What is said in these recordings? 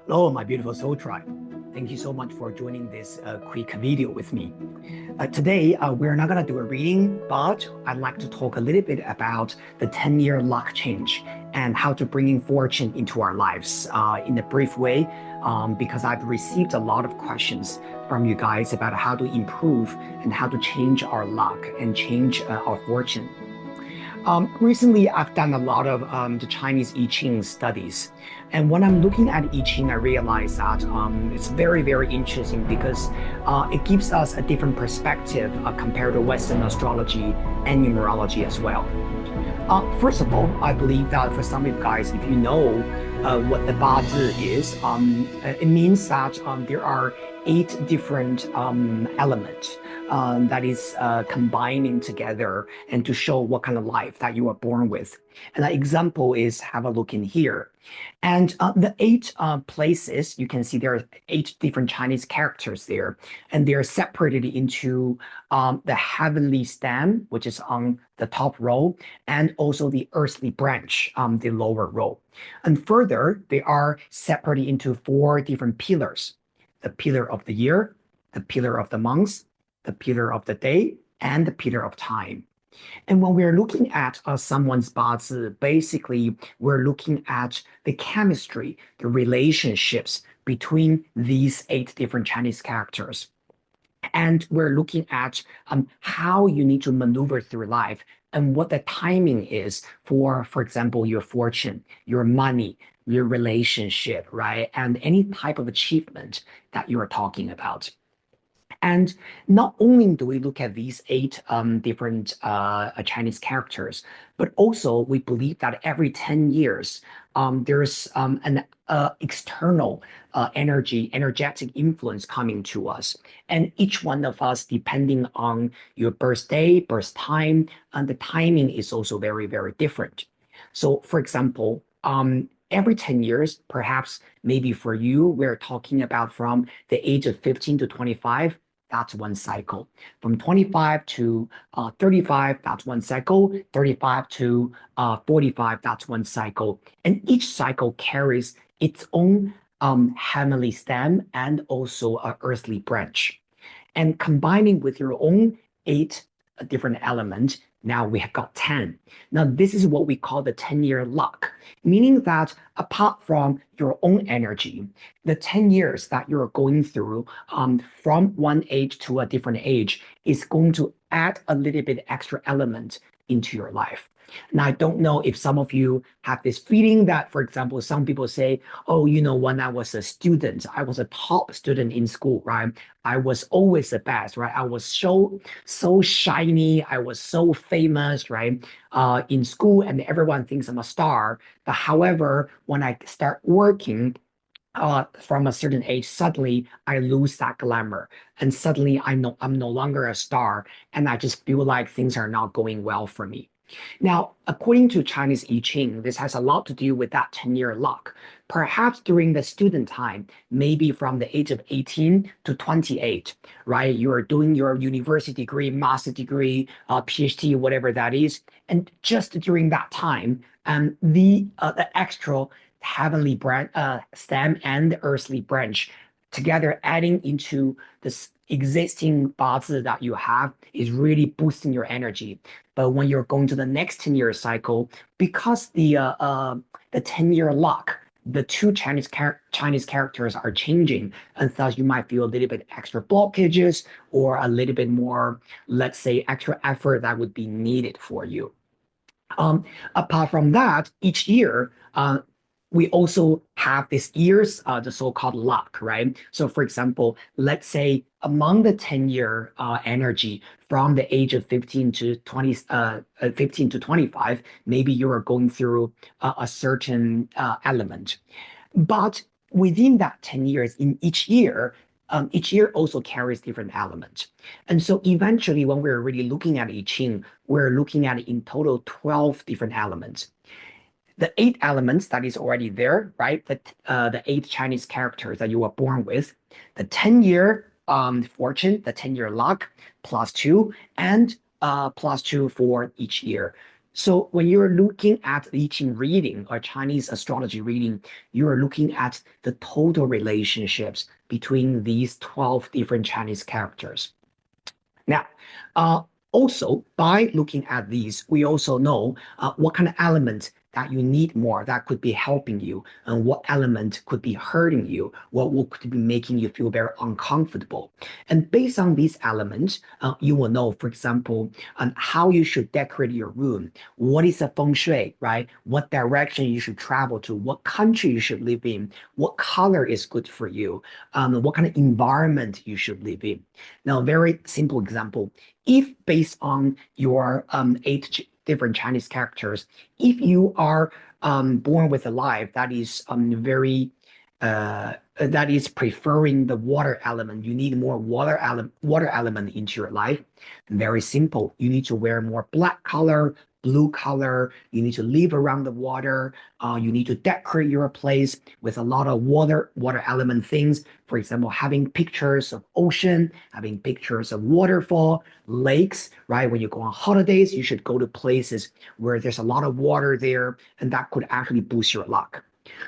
Hello, my beautiful soul tribe. Thank you so much for joining this quick video with me. Today, we're not going to do a reading, but I'd like to talk a little bit about the 10-year luck change and how to bring in fortune into our lives in a brief way, because I've received a lot of questions from you guys about how to improve and how to change our luck and change our fortune. Recently, I've done a lot of the Chinese I Ching studies. And when I'm looking at I Ching, I realize that it's very, very interesting because it gives us a different perspective compared to Western astrology and numerology as well. First of all, I believe that for some of you guys, if you know what the Bazi is, it means that there are eight different elements that is combining together and to show what kind of life that you are born with. And the example is have a look in here. And the eight places, you can see there are eight different Chinese characters there, and they're separated into the heavenly stem, which is on the top row, and also the earthly branch, the lower row. And further, they are separated into four different pillars: the pillar of the year, the pillar of the months, the pillar of the day, and the pillar of time. And when we're looking at someone's bazi, basically we're looking at the chemistry, the relationships between these eight different Chinese characters. And we're looking at how you need to maneuver through life and what the timing is for example, your fortune, your money, your relationship, right? And any type of achievement that you are talking about. And not only do we look at these eight different Chinese characters, but also we believe that every 10 years, there's an external energetic influence coming to us. And each one of us, depending on your birthday, birth time, and the timing is also very, very different. So, for example, every 10 years, perhaps maybe for you, we're talking about from the age of 15 to 25. That's one cycle. From 25 to 35, that's one cycle. 35 to 45, that's one cycle. And each cycle carries its own heavenly stem and also an earthly branch. And combining with your own eight different elements, now we have got 10. Now, this is what we call the 10-year luck, meaning that apart from your own energy, the 10 years that you're going through from one age to a different age is going to add a little bit extra element into your life. Now, I don't know if some of you have this feeling that, for example, some people say, oh, when I was a student, I was a top student in school, right? I was always the best, right? I was so shiny, I was so famous, right? In school, and everyone thinks I'm a star. But however, when I start working, from a certain age, suddenly I lose that glamour, and suddenly I'm no longer a star, and I just feel like things are not going well for me. Now, according to Chinese I Ching, this has a lot to do with that 10-year luck. Perhaps during the student time, maybe from the age of 18 to 28, right? You're doing your university degree, master degree, PhD, whatever that is. And just during that time, the extra heavenly branch, stem and the earthly branch together adding into this existing bazi that you have is really boosting your energy. But when you're going to the next 10-year cycle, because the 10-year luck, the two Chinese characters are changing, and thus you might feel a little bit extra blockages or a little bit more, let's say, extra effort that would be needed for you. Apart from that, each year, we also have this year's the so-called luck, right? So, for example, let's say among the 10-year energy from the age of 15 to 20, 15 to 25, maybe you are going through a certain element. But within that 10 years, in each year also carries different elements. And so eventually, when we're really looking at I Ching, we're looking at in total 12 different elements. The eight elements that is already there, right? The eight Chinese characters that you were born with, the 10-year fortune, the 10-year luck, plus two, and plus two for each year. So when you're looking at I Ching reading or Chinese astrology reading, you are looking at the total relationships between these 12 different Chinese characters. Now, uh, also by looking at these, we also know what kind of element that you need more that could be helping you, and what element could be hurting you, what could be making you feel very uncomfortable. And based on these elements, you will know, for example, how you should decorate your room, what is a feng shui, right? What direction you should travel to, what country you should live in, what color is good for you, what kind of environment you should live in. Now, very simple example. If based on your eight different Chinese characters, if you are born with a life that is very that is preferring the water element, you need more water element into your life. Very simple. You need to wear more black color, blue color. You need to live around the water. You need to decorate your place with a lot of water element things. For example, having pictures of ocean, having pictures of waterfall, lakes, right? When you go on holidays, you should go to places where there's a lot of water there, and that could actually boost your luck.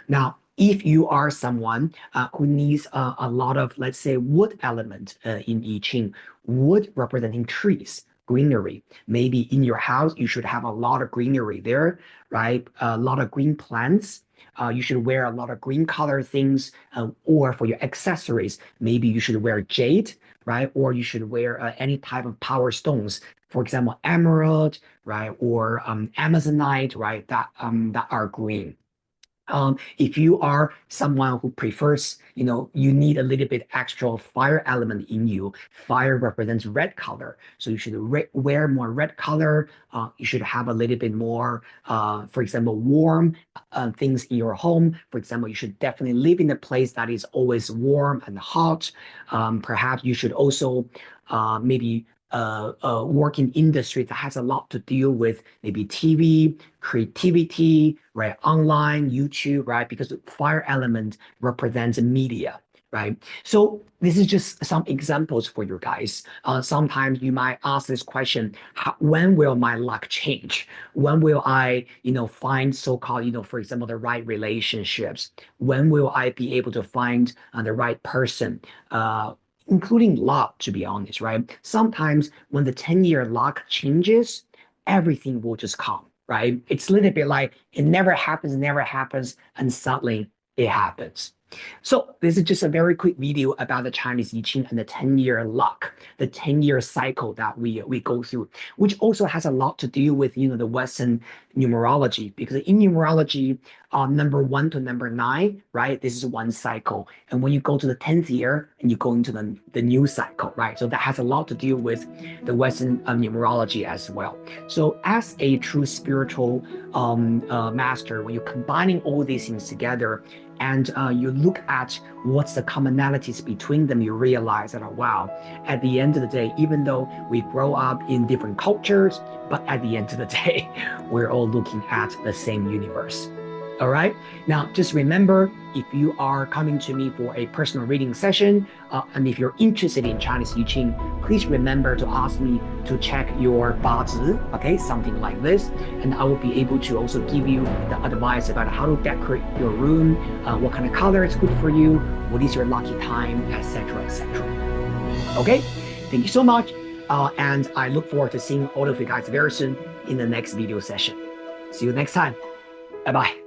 Now, if you are someone who needs a lot of, let's say, wood element in I Ching, wood representing trees, greenery. Maybe in your house, you should have a lot of greenery there, right? A lot of green plants. You should wear a lot of green color things, or for your accessories, maybe you should wear jade, right? Or you should wear any type of power stones, for example, emerald, right? Or Amazonite, right? That are green. If you are someone who prefers, you need a little bit extra fire element in you. Fire represents red color, so you should wear more red color. You should have a little bit more, for example, warm things in your home. For example, you should definitely live in a place that is always warm and hot. Perhaps you should also maybe work in industry that has a lot to deal with maybe TV, creativity, right? Online, YouTube, right? Because the fire element represents media, right? So this is just some examples for you guys. Sometimes you might ask this question, when will my luck change? When will I, find so-called, for example, the right relationships? When will I be able to find the right person? Including luck, to be honest, right? Sometimes when the 10-year luck changes, everything will just come, right? It's a little bit like it never happens, and suddenly it happens. So this is just a very quick video about the Chinese I Ching and the 10-year luck, the 10-year cycle that we go through, which also has a lot to do with the Western numerology. Because in numerology, number 1 to number 9, right? This is one cycle. And when you go to the 10th year and you go into the new cycle, right? So that has a lot to do with the Western numerology as well. So as a true spiritual master, when you're combining all these things together, and you look at what's the commonalities between them, you realize that, oh, wow, at the end of the day, even though we grow up in different cultures, but at the end of the day, we're all looking at the same universe. All right. Now, just remember, if you are coming to me for a personal reading session, and if you're interested in Chinese I Ching, please remember to ask me to check your 八字, okay, something like this, and I will be able to also give you the advice about how to decorate your room, what kind of color is good for you, what is your lucky time, etc., etc. Okay, thank you so much, and I look forward to seeing all of you guys very soon in the next video session. See you next time. Bye bye.